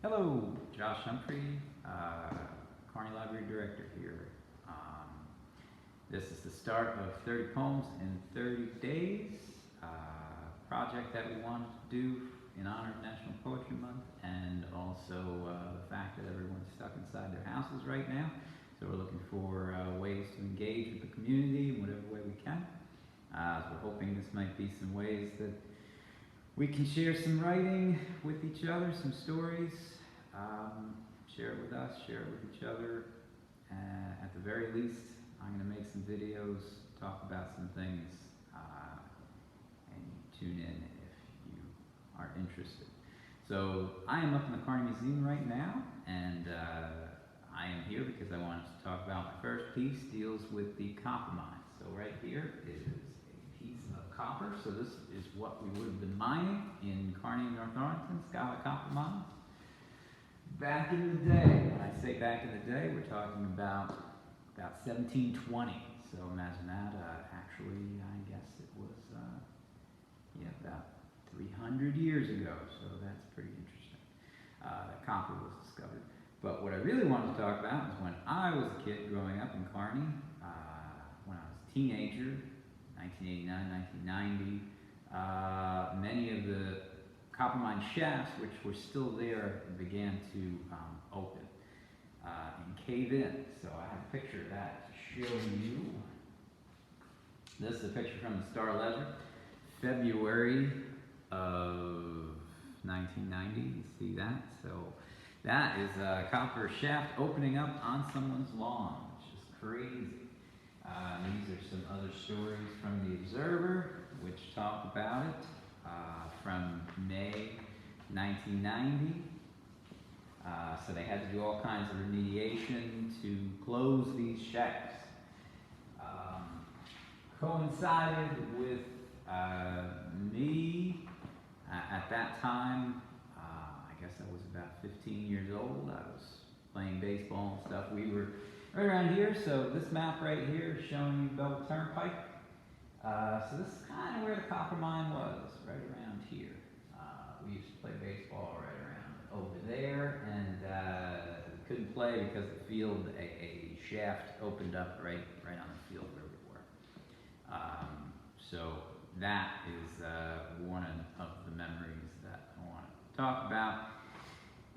Hello, Josh Humphrey, Kearney Library Director here. This is the start of 30 Poems in 30 Days, project that we wanted to do in honor of National Poetry Month and also the fact that everyone's stuck inside their houses right now. So we're looking for ways to engage with the community in whatever way we can. So we're hoping this might be some ways that we can share some writing with each other, some stories, share it with us, share it with each other. At the very least, I'm going to make some videos, talk about some things, and tune in if you are interested. So I am up in the Kearney Museum right now, and I am here because I wanted to talk about my first piece deals with the copper mine. So right here is a piece of copper. So this is what we would have been mining in Kearney, North Arlington, Scholar Copper Mines. Back in the day, when I say back in the day, we're talking about 1720. So imagine that. Actually, I guess it was about 300 years ago. So that's pretty interesting. That copper was discovered. But what I really wanted to talk about is when I was a kid growing up in Kearney, when I was a teenager, 1989, 1990, many of the copper mine shafts, which were still there, began to open and cave in. So I have a picture of that to show you. This is a picture from the Star Ledger, February of 1990. You see that? So that is a copper shaft opening up on someone's lawn, which is crazy. These are some other stories from the Observer, which talk about it, from May 1990. So they had to do all kinds of remediation to close these shafts. Coincided with me at that time. I guess I was about 15 years old. I was playing baseball and stuff. We were right around here. So this map right here is showing you Bell Turnpike. So this is kind of where the copper mine was, right around here. We used to play baseball right around over there, and we couldn't play because the field, a shaft opened up right on the field where we were. So that is one of the memories that I want to talk about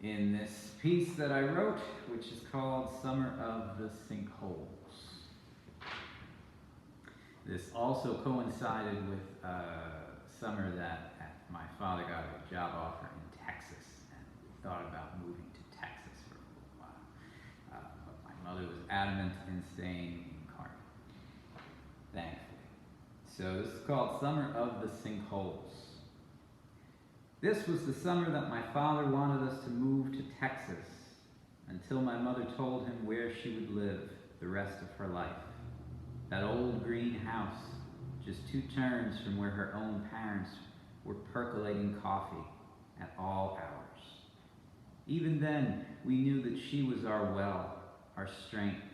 in this piece that I wrote, which is called Summer of the Sinkholes. This also coincided with summer that my father got a job offer in Texas, and we thought about moving to Texas for a little while. But my mother was adamant in staying in Kearney, thankfully. So this is called Summer of the Sinkholes. This was the summer that my father wanted us to move to Texas, until my mother told him where she would live the rest of her life. That old green house, just 2 turns from where her own parents were percolating coffee at all hours. Even then, we knew that she was our well, our strength,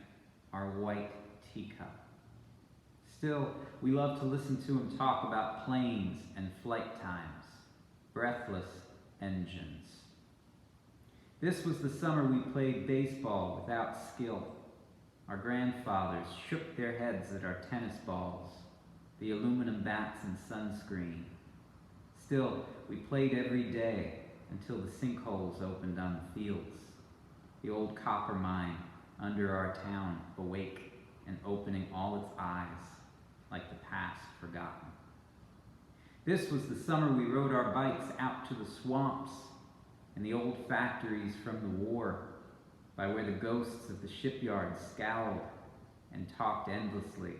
our white teacup. Still, we loved to listen to him talk about planes and flight times, breathless engines. This was the summer we played baseball without skill. Our grandfathers shook their heads at our tennis balls, the aluminum bats and sunscreen. Still, we played every day until the sinkholes opened on the fields. The old copper mine under our town, awake and opening all its eyes like the past forgotten. This was the summer we rode our bikes out to the swamps and the old factories from the war, by where the ghosts of the shipyard scowled and talked endlessly.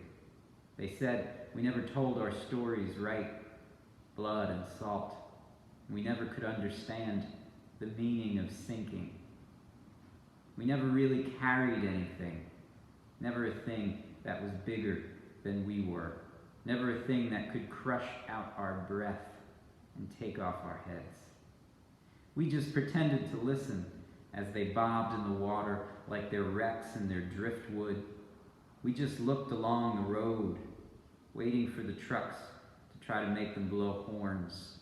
They said we never told our stories right, blood and salt. We never could understand the meaning of sinking. We never really carried anything, never a thing that was bigger than we were, never a thing that could crush out our breath and take off our heads. We just pretended to listen as they bobbed in the water like their wrecks and their driftwood. We just looked along the road, waiting for the trucks to try to make them blow horns.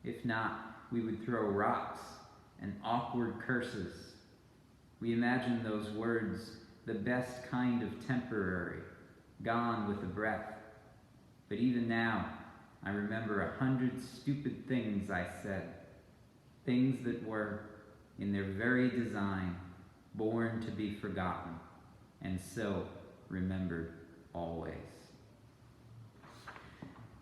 If not, we would throw rocks and awkward curses. We imagine those words, the best kind of temporary, gone with a breath. But even now, I remember 100 stupid things I said, things that were, in their very design, born to be forgotten, and so remembered always.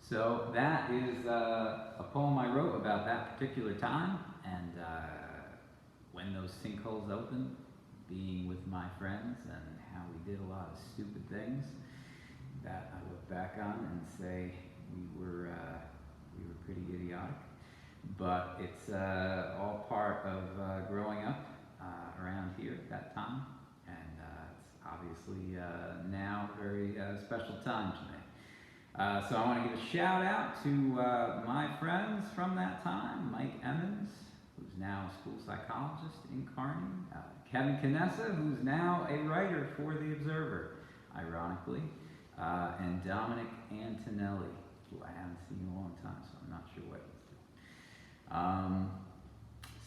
So that is a poem I wrote about that particular time, and when those sinkholes opened, being with my friends and how we did a lot of stupid things that I look back on and say we were pretty idiotic. But it's all part of growing up around here at that time, and it's obviously now a very special time to me. So I want to give a shout out to my friends from that time, Mike Emmons, who's now a school psychologist in Kearney, Kevin Canessa, who's now a writer for The Observer, ironically, and Dominic Antonelli, who I haven't seen in a long time, so I'm not sure what he's doing.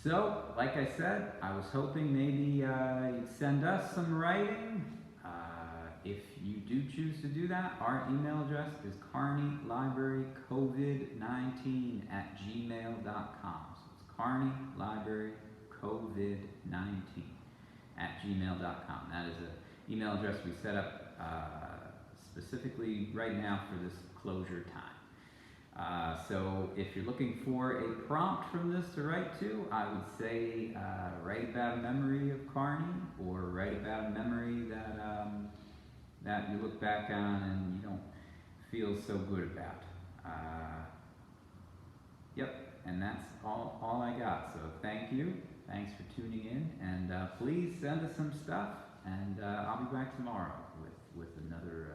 So, like I said, I was hoping maybe you'd send us some writing. If you do choose to do that, our email address is carneylibrarycovid19@gmail.com. So it's carneylibrarycovid19@gmail.com. That is an email address we set up specifically right now for this closure time. So if you're looking for a prompt from this to write to, I would say write about a memory of Kearney, or write about a memory that that you look back on and you don't feel so good about. Yep, and that's all I got. So thank you. Thanks for tuning in, and please send us some stuff, and I'll be back tomorrow with another